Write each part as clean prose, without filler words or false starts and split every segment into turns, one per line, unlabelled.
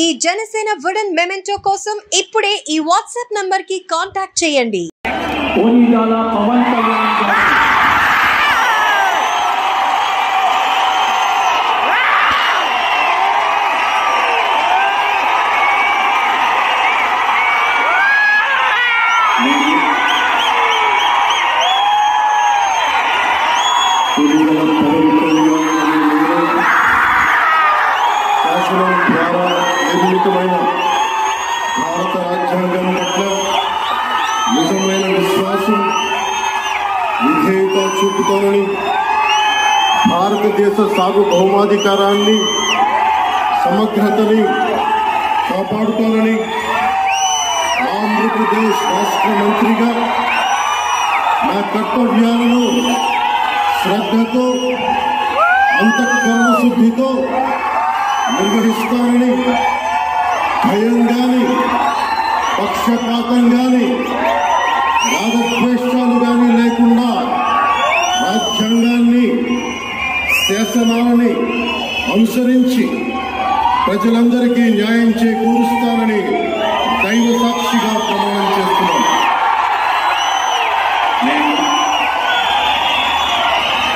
ఈ Janasena wooden memento కోసం ఇప్పుడే ఈ వాట్సాప్ నంబర్ కి కాంటాక్ట్ చేయండి.
భారత రాజ్యాంగం పట్ల నిజమైన విశ్వాసం విధేయత చూపుతానని, భారతదేశ సార్వభౌమాధికారాన్ని సమగ్రతని కాపాడుతానని ఆంధ్రప్రదేశ్ రాష్ట్ర మంత్రిగా నా కర్తవ్యాలను శ్రద్ధతో అంతఃకరణ శుద్ధితో నిర్వహిస్తానని, భయం గాని పక్షపాతం గాని రాగద్వేషాలు గాని లేకుండా రాజ్యాంగాన్ని శాసనాలని అనుసరించి ప్రజలందరికీ న్యాయం చేకూరుస్తానని దైవ సాక్షిగా ప్రమాణం చేస్తున్నాను.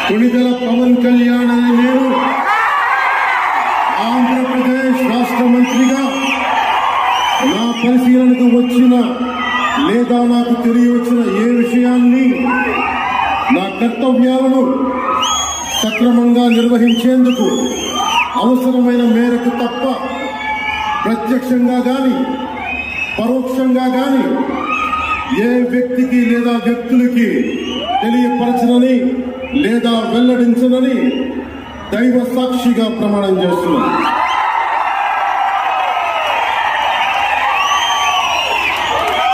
కొణిదెల పవన్ కళ్యాణ్ అనే నేను ఆంధ్రప్రదేశ్ రాష్ట్ర మంత్రిగా నా పరిశీలనకు వచ్చిన లేదా నాకు తెలియవచ్చిన ఏ విషయాన్ని నా కర్తవ్యాలను సక్రమంగా నిర్వహించేందుకు అవసరమైన మేరకు తప్ప ప్రత్యక్షంగా గాని పరోక్షంగా గాని ఏ వ్యక్తికి లేదా వ్యక్తులకి తెలియపరచనని లేదా వెల్లడించనని దైవ సాక్షిగా ప్రమాణం చేస్తున్నాను.